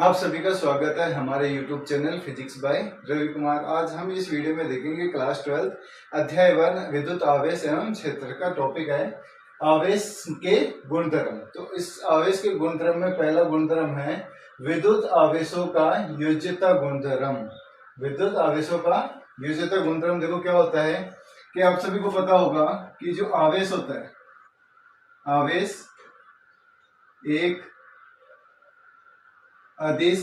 आप सभी का स्वागत है हमारे YouTube channel physics by Ravi Kumar. आज हम इस वीडियो में देखेंगे क्लास 12 अध्याय 1 विद्युत आवेश एवं क्षेत्र का टॉपिक है आवेश के गुणधर्म। तो इस आवेश के गुणधर्म में पहला गुणधर्म है विद्युत आवेशों का योज्यता गुणधर्म। विद्युत आवेशों का योज्यता गुणधर्म देखो क्या होता है कि आप सभी को पता होगा कि जो आवेश होता है, आवेश एक अदिश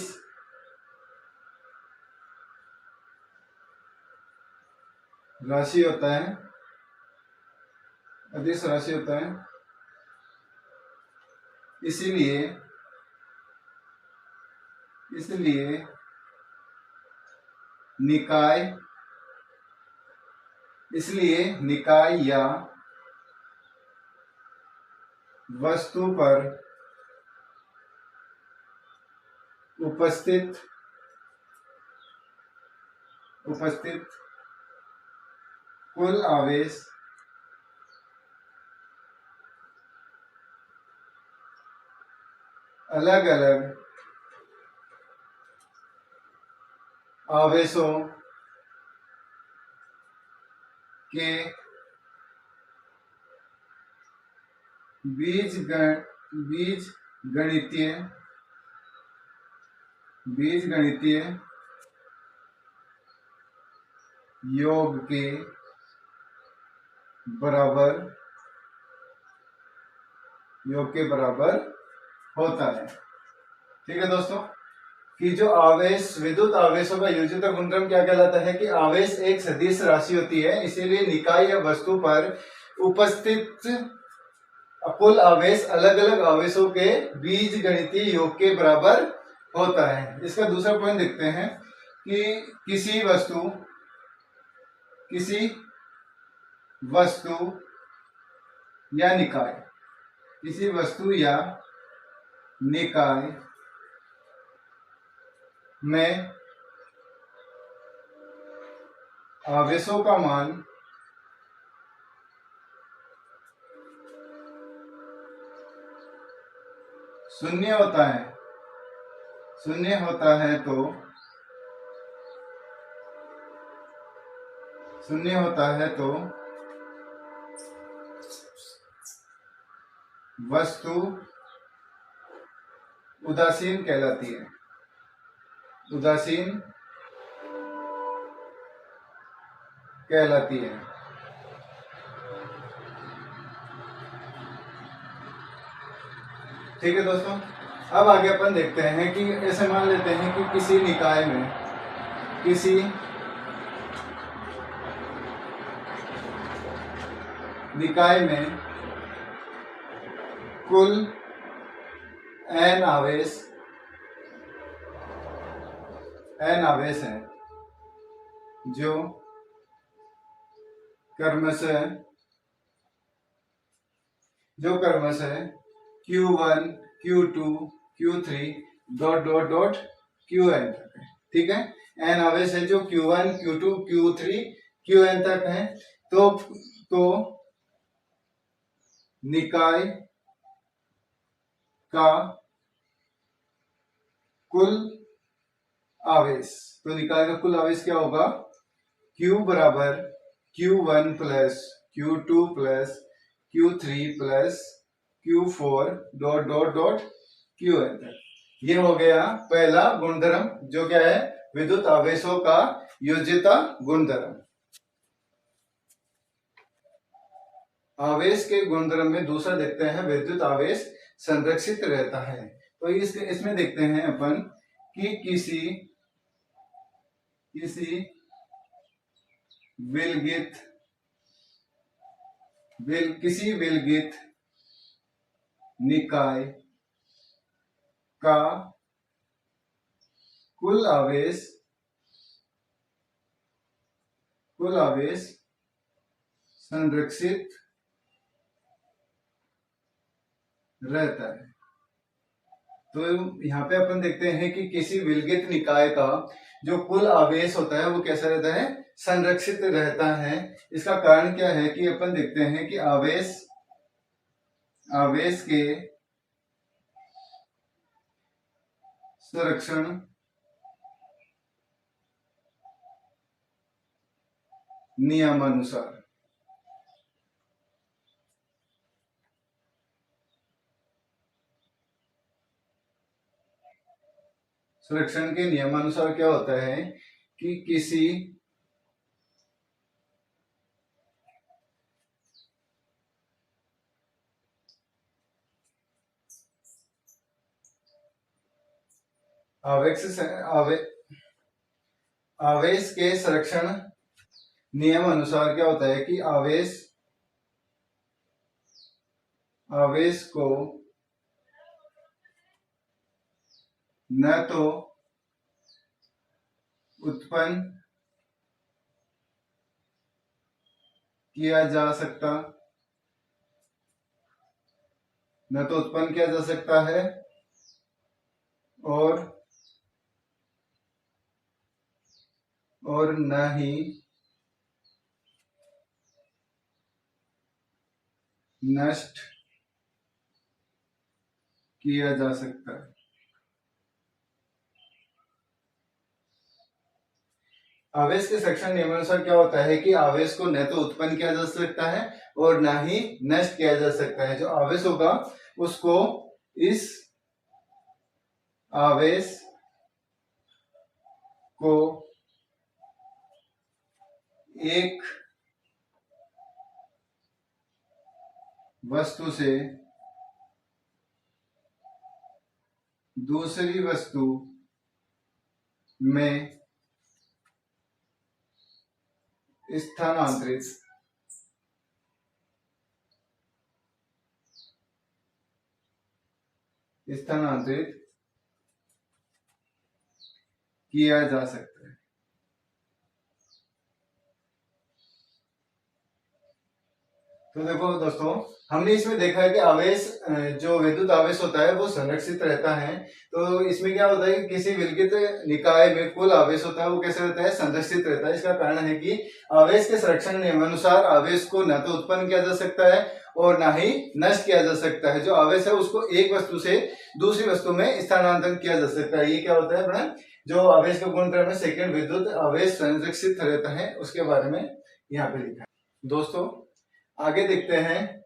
राशि होता है, अदिश राशि होता है। इसलिए निकाय या वस्तु पर उपस्थित कुल आवेश अलग अलग आवेशों के बीजगणितीय योग के बराबर होता है। ठीक है दोस्तों, कि जो आवेश विद्युत आवेशों का योज्यता गुणधर्म क्या कहलाता है कि आवेश एक सदिश राशि होती है, इसीलिए निकाय या वस्तु पर उपस्थित कुल आवेश अलग अलग आवेशों के बीजगणितीय योग के बराबर होता है। इसका दूसरा पॉइंट देखते हैं कि किसी वस्तु या निकाय में आवेशों का मान शून्य होता है तो वस्तु उदासीन कहलाती है। ठीक है दोस्तों, अब आगे अपन देखते हैं कि ऐसे मान लेते हैं कि किसी निकाय में कुल n आवेश हैं जो क्रमशः Q1 Q2 Q3 dot Qn तक है। ठीक है, n आवेश है जो Q1 Q2 Q3 Qn तक है। तो निकाय का कुल आवेश क्या होगा? Q बराबर Q1 plus Q2 plus Q3 plus Q4 dot Qn तक। ये हो गया पहला गुणधर्म जो क्या है, विद्युत आवेशों का योज्यता गुणधर्म। आवेश के गुणधर्म में दूसरा देखते हैं विद्युत आवेश संरक्षित रहता है। तो इसमें देखते हैं अपन कि किसी विलगित निकाय का कुल आवेश संरक्षित रहता है। तो यहाँ पे अपन देखते हैं कि किसी विलगित निकाय का जो कुल आवेश होता है वो कैसा रहता है, संरक्षित रहता है। इसका कारण क्या है कि अपन देखते हैं कि आवेश के संरक्षण नियमानुसार। संरक्षण के नियमानुसार क्या होता है कि किसी आवेश के संरक्षण नियम अनुसार क्या होता है कि आवेश को न तो उत्पन्न किया जा सकता है और न ही नष्ट किया जा सकता है। आवेश के संरक्षण नियमानुसार क्या होता है कि आवेश को न तो उत्पन्न किया जा सकता है और न ही नष्ट किया जा सकता है। जो आवेश होगा उसको इस आवेश को एक वस्तु से दूसरी वस्तु में स्थानांतरित किया जा सकता है। तो देखो दोस्तों, हमने इसमें देखा है कि आवेश जो विद्युत आवेश होता है वो संरक्षित रहता है। तो इसमें क्या होता है कि किसी विलगित निकाय में कुल आवेश होता है वो कैसे रहता है, संरक्षित रहता है। इसका कारण है कि आवेश के संरक्षण नियमानुसार आवेश को न तो उत्पन्न किया जा सकता है और न ही नष्ट किया जा सकता है। जो आवेश है उसको एक वस्तु से दूसरी वस्तु में स्थानांतरित किया जा सकता है। ये क्या होता है अपना जो आवेश का गुणधर्म है, सेकंड विद्युत आवेश संरक्षित रहता है, उसके बारे में यहाँ पे लिखा है। दोस्तों आगे देखते हैं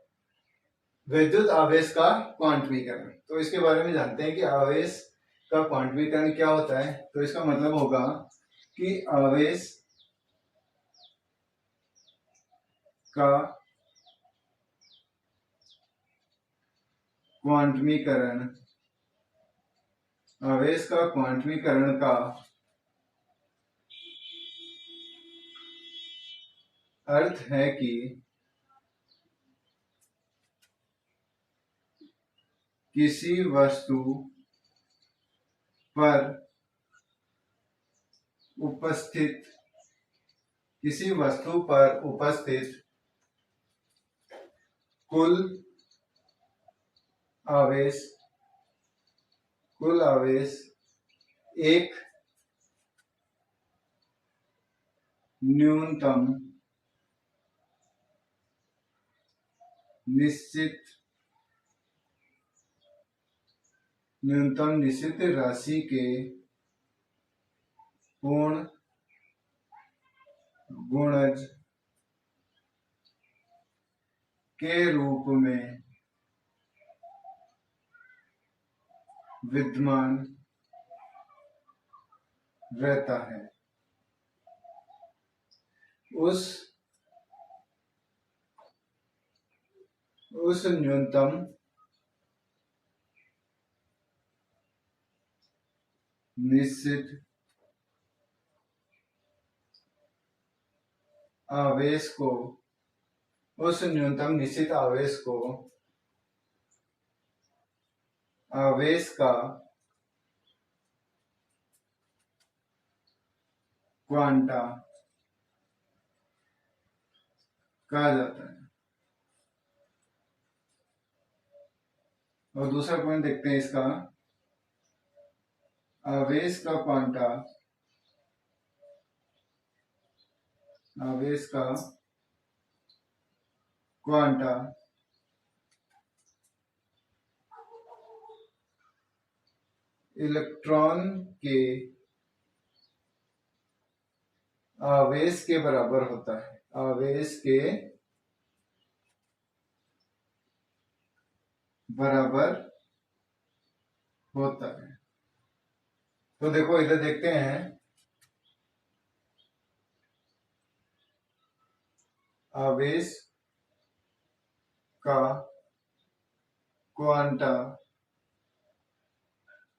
विद्युत आवेश का क्वांटमीकरण। तो इसके बारे में जानते हैं कि आवेश का क्वांटमीकरण क्या होता है। तो इसका मतलब होगा कि आवेश का क्वांटमीकरण का अर्थ है कि किसी वस्तु पर उपस्थित कुल आवेश एक न्यूनतम निश्चित राशि के पूर्ण गुणज के रूप में विद्यमान रहता है। उस न्यूनतम निश्चित आवेश को आवेश का क्वांटा कहा जाता है। और दूसरा पॉइंट देखते हैं इसका, आवेश का क्वांटा इलेक्ट्रॉन के आवेश के बराबर होता है, आवेश के बराबर होता है। तो देखो इधर देखते हैं, आवेश का क्वांटा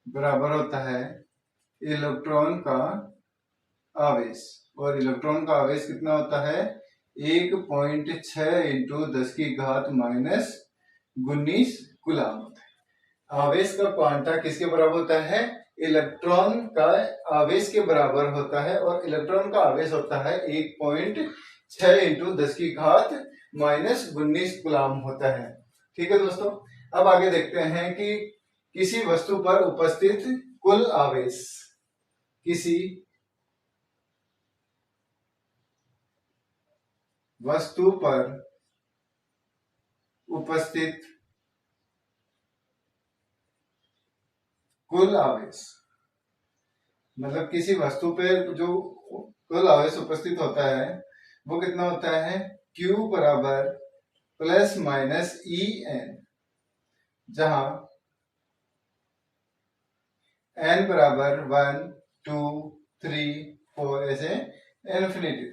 बराबर होता है इलेक्ट्रॉन का आवेश, और इलेक्ट्रॉन का आवेश कितना होता है 1.6 इंटू 10 की घात माइनस 19 कूलम होता है। आवेश का क्वांटा किसके बराबर होता है, इलेक्ट्रॉन का आवेश के बराबर होता है, और इलेक्ट्रॉन का आवेश होता है 1.6 इंटू 10 की घात माइनस 19 कूलम होता है। ठीक है दोस्तों, अब आगे देखते हैं कि किसी वस्तु पर उपस्थित कुल आवेश, किसी वस्तु पर उपस्थित कुल आवेश, मतलब किसी वस्तु पे जो कुल आवेश उपस्थित होता है वो कितना होता है Q बराबर प्लस माइनस ई एन, जहां n बराबर 1 2 3 4 ऐसे इन्फिनिटी।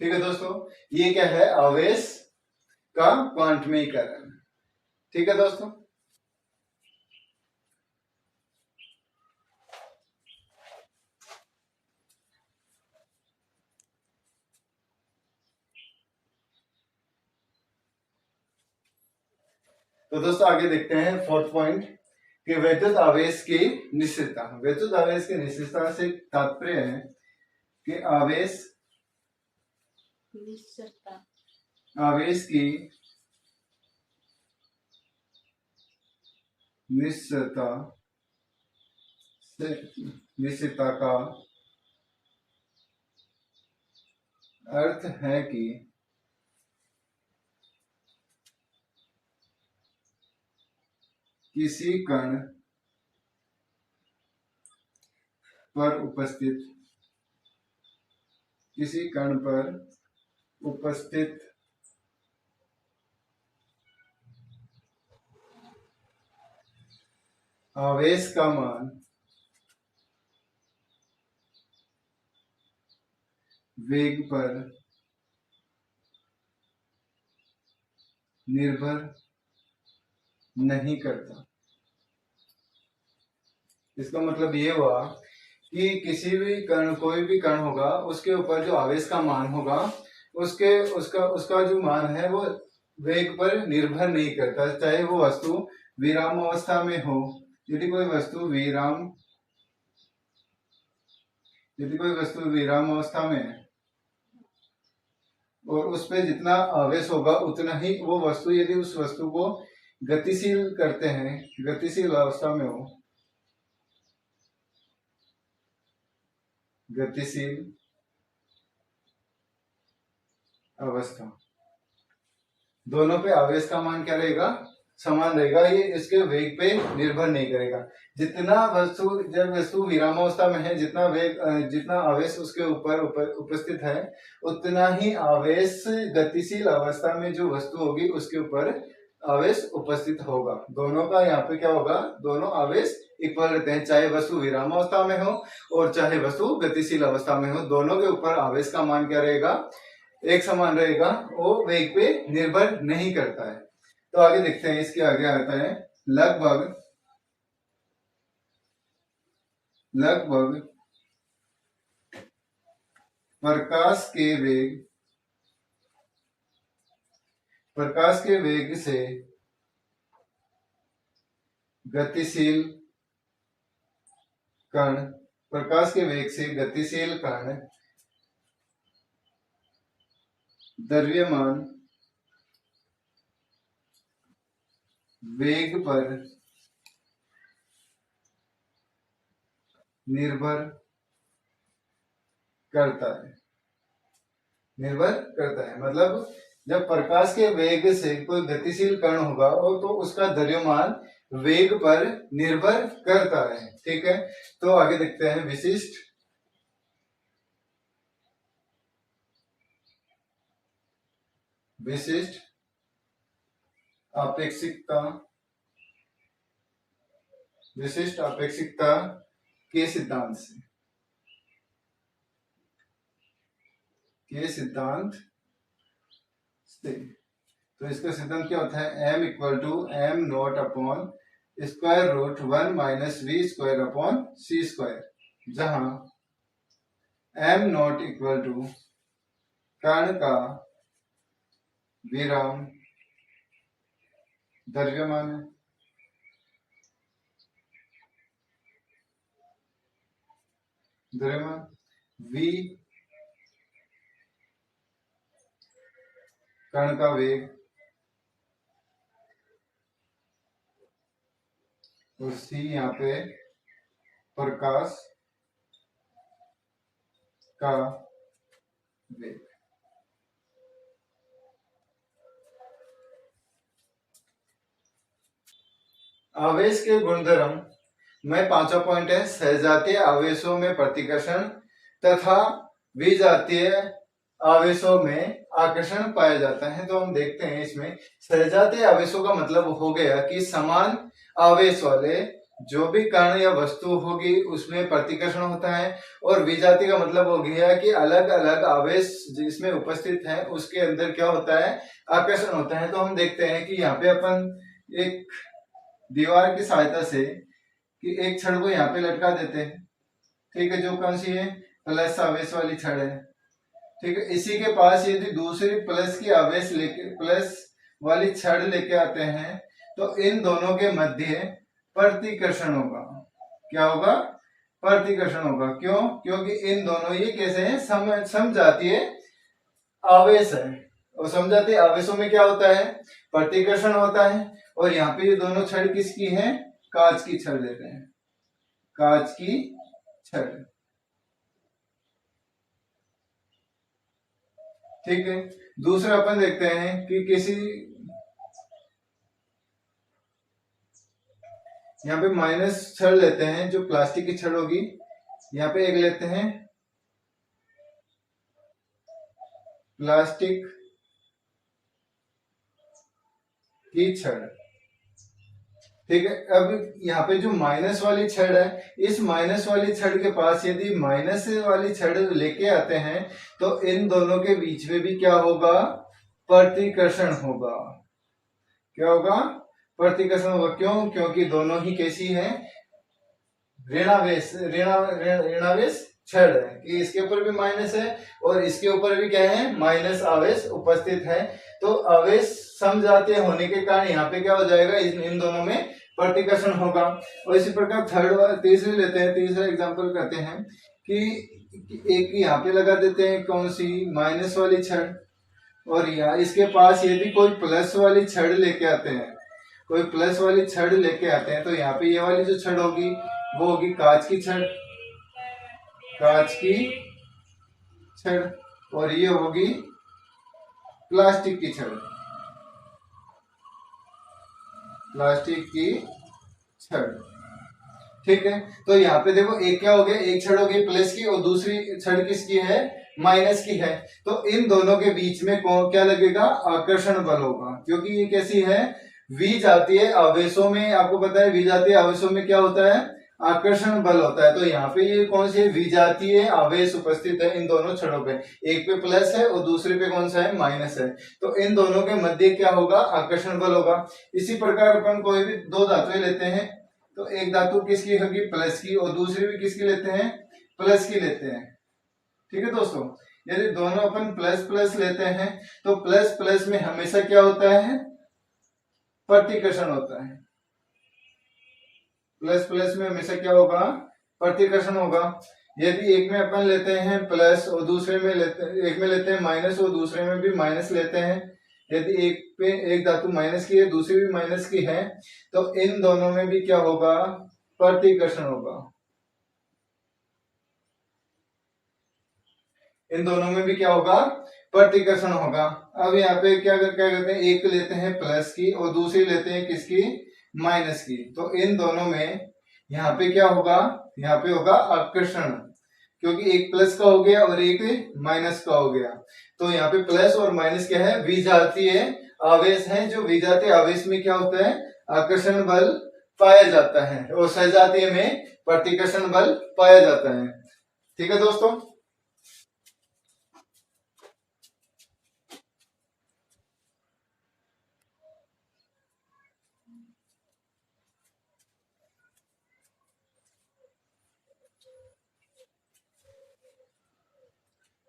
ठीक है दोस्तों, ये क्या है आवेश का क्वांटमीकरण। ठीक है दोस्तों, तो दोस्तों आगे देखते हैं फोर्थ पॉइंट कि वैद्युत आवेश की निश्चितता। वैद्युत आवेश की निश्चितता से तात्पर्य है कि आवेश की निश्चितता का अर्थ है कि किसी कण पर उपस्थित आवेश का मान वेग पर निर्भर नहीं करता। इसका मतलब ये हुआ कि किसी भी कण, कोई भी कण होगा, उसके ऊपर जो आवेश का मान होगा उसका जो मान है वो वेग पर निर्भर नहीं करता, चाहे वो वस्तु विराम अवस्था में हो। यदि कोई वस्तु विराम अवस्था में है और उस पर जितना आवेश होगा उतना ही वो वस्तु, यदि उस वस्तु को गतिशील करते हैं, गतिशील अवस्था में हो, गतिशील अवस्था, दोनों पे आवेश का मान क्या रहेगा, समान रहेगा। ये इसके वेग पे निर्भर नहीं करेगा। जितना वस्तु, जब वस्तु विरामावस्था में है, जितना वेग, जितना आवेश उसके ऊपर उपस्थित है, उतना ही आवेश गतिशील अवस्था में जो वस्तु होगी उसके ऊपर आवेश उपस्थित होगा। दोनों का यहाँ पे क्या होगा, दोनों आवेश इक्वल रहते हैं, चाहे वस्तु विरामावस्था में हो और चाहे वस्तु गतिशील अवस्था में हो, दोनों के ऊपर आवेश का मान क्या रहेगा, एक समान रहेगा, वो वेग पे निर्भर नहीं करता है। तो आगे देखते हैं, इसके आगे आता है लगभग प्रकाश के वेग से गतिशील कण, प्रकाश के वेग से गतिशील कण द्रव्यमान वेग पर निर्भर करता है। मतलब जब प्रकाश के वेग से कोई गतिशील कण होगा और तो उसका द्रव्यमान वेग पर निर्भर करता है। ठीक है, तो आगे देखते हैं विशिष्ट अपेक्षिकता के सिद्धांत से। तो इसका सिद्धांत क्या होता है, m equal to m not upon square root 1 minus v square upon c square, जहां m नॉट इक्वल टू कण का विराम द्रव्यमान है, v कण का वेग और c यहाँ पे प्रकाश का वेग। आवेश के गुणधर्म में पांचवा पॉइंट है सजातीय आवेशों में प्रतिकर्षण तथा विजातीय आवेशों में आकर्षण पाया जाता है। तो हम देखते हैं इसमें सजातीय आवेशों का मतलब हो गया कि समान आवेश वाले जो भी कण या वस्तु होगी उसमें प्रतिकर्षण होता है, और विजातीय का मतलब हो गया कि अलग अलग आवेश जिसमें उपस्थित है उसके अंदर क्या होता है, आकर्षण होता है। तो हम देखते हैं कि यहाँ पे अपन एक दीवार की सहायता से कि एक छड़ को यहाँ पे लटका देते हैं, ठीक है, जो कौन सी है, प्लस आवेश वाली छड़ है। ठीक है, इसी के पास यदि दूसरी प्लस की आवेश लेके प्लस वाली छड़ लेके आते हैं तो इन दोनों के मध्य प्रतिकर्षण होगा। क्या होगा, प्रतिकर्षण होगा। क्यों, क्योंकि इन दोनों ये कैसे हैं, समजातीय आवेश है, और समजातीय आवेशों में क्या होता है, प्रतिकर्षण होता है। और यहाँ पे ये दोनों छड़ किसकी है, कांच की छड़ लेते हैं, कांच की छड़। ठीक है, दूसरा अपन देखते हैं कि किसी यहाँ पे माइनस छड़ लेते हैं जो प्लास्टिक की छड़ होगी, यहाँ पे एक लेते हैं प्लास्टिक की छड़। ठीक है, अब यहाँ पे जो माइनस वाली छड़ है, इस माइनस वाली छड़ के पास यदि माइनस वाली छड़ लेके आते हैं तो इन दोनों के बीच में भी क्या होगा, प्रतिकर्षण होगा। क्या होगा, प्रतिकर्षण होगा। क्यों, क्योंकि दोनों ही कैसी है, ऋणावेश छड़ है, कि इसके ऊपर भी माइनस है और इसके ऊपर भी क्या है, माइनस आवेश उपस्थित है। तो आवेश समजातीय होने के कारण यहाँ पे क्या हो जाएगा, इन दोनों में प्रतिकर्षण होगा। और इसी प्रकार तीसरी लेते हैं, तीसरा एग्जांपल करते हैं कि एक यहाँ पे लगा देते हैं कौन सी, माइनस वाली छड़, और यहाँ इसके पास यदि कोई प्लस वाली छड़ लेके आते हैं, कोई प्लस वाली छड़ लेके आते हैं, तो यहाँ पे ये वाली जो छड़ होगी वो होगी कांच की छड़, कांच की छड़, और ये होगी प्लास्टिक की छड़, प्लास्टिक की छड़। ठीक है, तो यहाँ पे देखो एक क्या हो गया, एक छड़ हो गई प्लस की और दूसरी छड़ किसकी है, माइनस की है। तो इन दोनों के बीच में क्या लगेगा, आकर्षण बल होगा, क्योंकि ये कैसी है, विजातीय आवेशों में, आपको पता है विजातीय आवेशों में क्या होता है, आकर्षण बल होता है। तो यहाँ पे ये कौन सी विजातीय आवेश उपस्थित है इन दोनों छड़ों पे, एक पे प्लस है और दूसरे पे कौन सा है, माइनस है। तो इन दोनों के मध्य क्या होगा, आकर्षण बल होगा। इसी प्रकार अपन कोई भी दो धातुएं लेते हैं, तो एक धातु किसकी होगी, प्लस की, और दूसरी भी किसकी लेते हैं, प्लस की लेते हैं। ठीक है दोस्तों, यदि दोनों अपन प्लस प्लस लेते हैं तो प्लस प्लस में हमेशा क्या होता है, प्रतिकर्षण होता है। प्लस प्लस में हमेशा क्या होगा, प्रतिकर्षण होगा। यदि एक में अपन लेते हैं प्लस और दूसरे में एक में लेते हैं माइनस और दूसरे में भी माइनस लेते हैं, यदि एक पे एक धातु माइनस की है दूसरी भी माइनस की है, तो इन दोनों में भी क्या होगा, प्रतिकर्षण होगा। इन दोनों में भी क्या होगा, प्रतिकर्षण होगा। अब यहाँ पे क्या करते हैं, एक लेते हैं प्लस की और दूसरी लेते हैं किसकी, माइनस की, तो इन दोनों में यहाँ पे क्या होगा, यहाँ पे होगा आकर्षण, क्योंकि एक प्लस का हो गया और एक माइनस का हो गया। तो यहाँ पे प्लस और माइनस क्या है, विजातीय आवेश है। जो विजातीय आवेश में क्या होता है, आकर्षण बल पाया जाता है और सजातीय में प्रतिकर्षण बल पाया जाता है। ठीक है दोस्तों।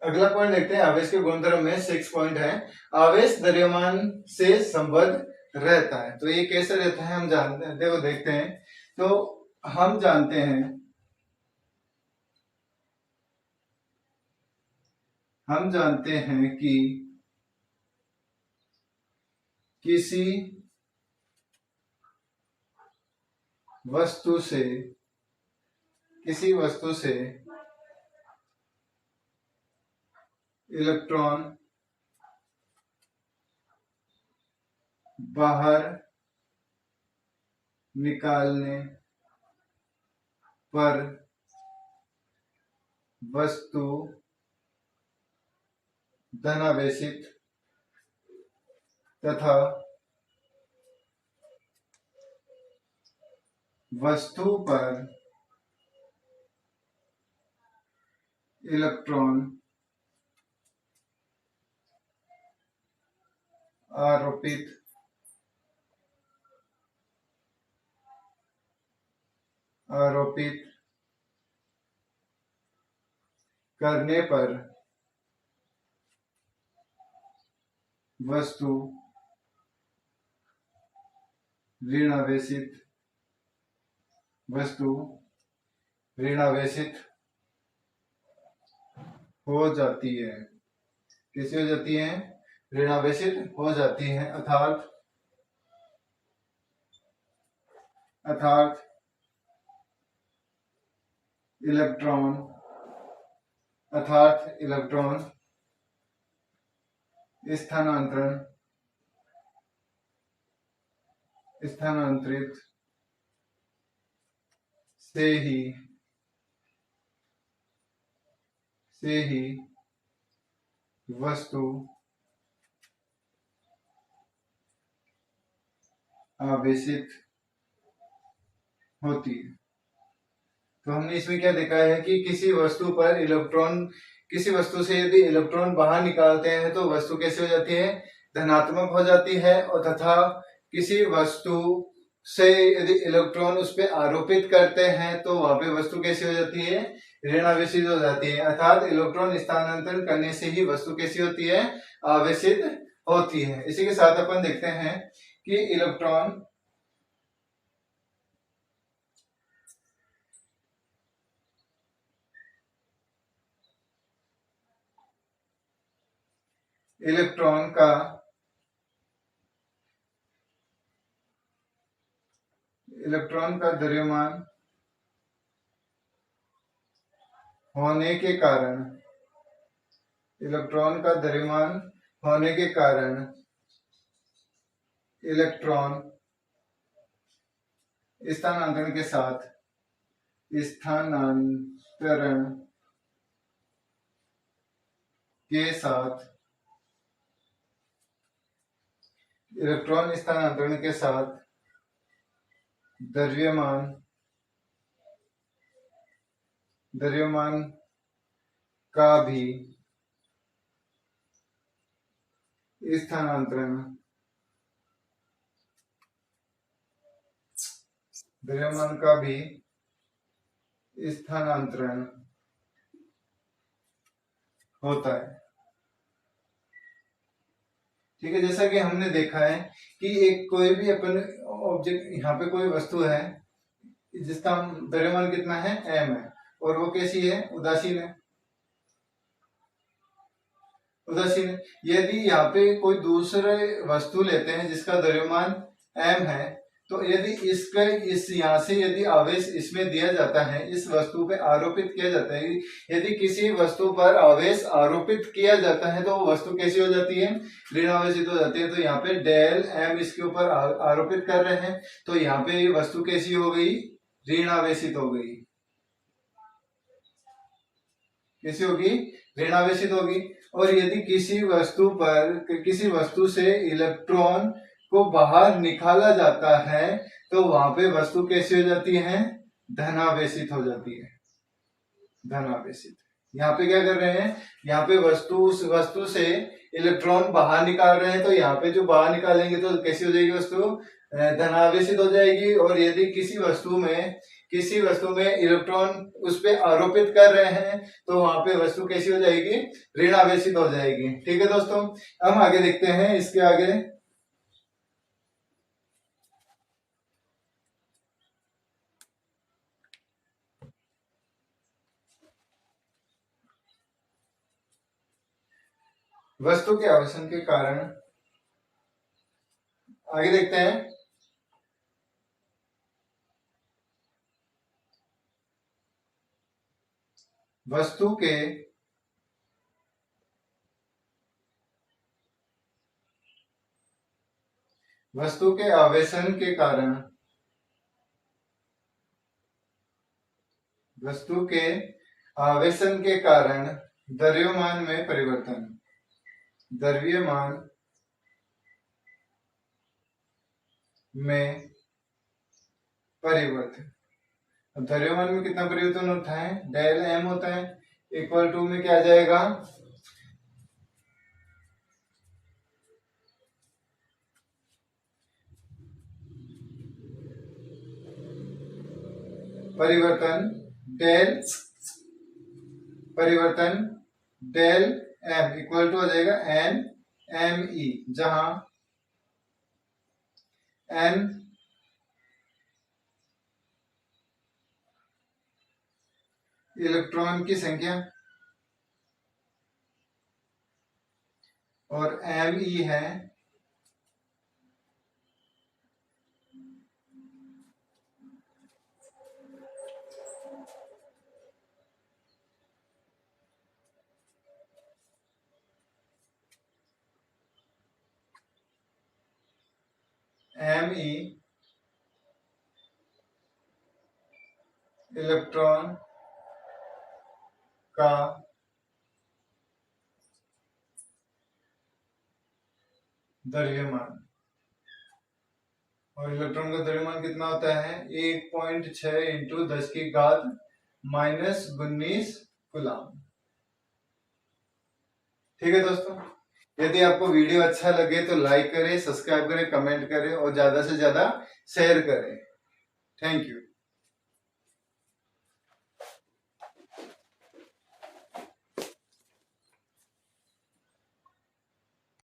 अगला पॉइंट देखते हैं, आवेश के गुणधर्म में 6 पॉइंट है। आवेश द्रव्यमान से संबद्ध रहता है। तो ये कैसे रहता है हम जानते हैं, देखो देखते हैं। तो हम जानते हैं, कि किसी वस्तु से इलेक्ट्रॉन बाहर निकालने पर वस्तु धनावेशित तथा वस्तु पर इलेक्ट्रॉन आरोपित करने पर वस्तु ऋणावेशित हो जाती है। कैसे हो जाती है, ऋणावेशित हो जाती है। अर्थात इलेक्ट्रॉन स्थानांतरित से ही वस्तु आवेशित होती है। तो हमने इसमें क्या देखा है कि किसी वस्तु से यदि इलेक्ट्रॉन बाहर निकालते हैं तो वस्तु कैसे हो जाती है, धनात्मक हो जाती है। और तथा किसी वस्तु से यदि इलेक्ट्रॉन उस पर आरोपित करते हैं तो वहां पे वस्तु कैसी हो जाती है, ऋणावेशित हो जाती है। अर्थात इलेक्ट्रॉन स्थानांतरण करने से ही वस्तु कैसी होती है, आवेशित होती है। इसी के साथ अपन देखते हैं कि इलेक्ट्रॉन का द्रव्यमान होने के कारण इलेक्ट्रॉन स्थानांतरण के साथ द्रव्यमान का भी स्थानांतरण होता है। ठीक है, जैसा कि हमने देखा है कि एक कोई भी अपन ऑब्जेक्ट, यहाँ पे कोई वस्तु है जिसका द्रव्यमान कितना है, m है, और वो कैसी है, उदासीन है। यदि यहाँ पे कोई दूसरे वस्तु लेते हैं जिसका द्रव्यमान m है तो यदि इसके इस यहाँ से यदि आवेश इसमें दिया जाता है, इस वस्तु पे आरोपित किया जाता है, यदि किसी वस्तु पर आवेश आरोपित किया जाता है तो वो वस्तु कैसी हो जाती है, ऋण आवेशित हो जाती है। तो यहाँ पे डेल एम इसके ऊपर आरोपित कर रहे हैं, तो यहाँ पे ये वस्तु कैसी हो गई, ऋण आवेशित हो गई। कैसी होगी, ऋण आवेशित होगी। और यदि किसी वस्तु से इलेक्ट्रॉन को बाहर निकाला जाता है तो वहां पे वस्तु कैसी हो जाती है, धनावेशित हो जाती है, धनावेशित। यहाँ पे क्या कर रहे हैं, यहाँ पे वस्तु से इलेक्ट्रॉन बाहर निकाल रहे हैं, तो यहाँ पे जो बाहर निकालेंगे तो कैसी हो जाएगी वस्तु, धनावेशित हो जाएगी। और यदि किसी वस्तु में इलेक्ट्रॉन उस पे आरोपित कर रहे हैं तो वहां पे वस्तु कैसी हो जाएगी, ऋण आवेशित हो जाएगी। ठीक है दोस्तों, हम आगे देखते हैं इसके आगे। वस्तु के आवेशन के कारण, आगे देखते हैं। वस्तु के आवेशन के कारण, वस्तु के आवेशन के कारण द्रव्यमान में परिवर्तन, द्रव्यमान में परिवर्तन। द्रव्यमान में कितना परिवर्तन होता है, डेल एम होता है, इक्वल टू में क्या आ जाएगा, परिवर्तन डेल एम इक्वल टू हो जाएगा एन एम ई, जहां एन इलेक्ट्रॉन की संख्या और एम ई है एम ई इलेक्ट्रॉन का द्रव्यमान, और इलेक्ट्रॉन का द्रव्यमान कितना होता है, 1.6 इंटू 10 की घात -19 कूलम। ठीक है दोस्तों, यदि आपको वीडियो अच्छा लगे तो लाइक करें, सब्सक्राइब करें, कमेंट करें और ज्यादा से ज्यादा शेयर करें। Thank you.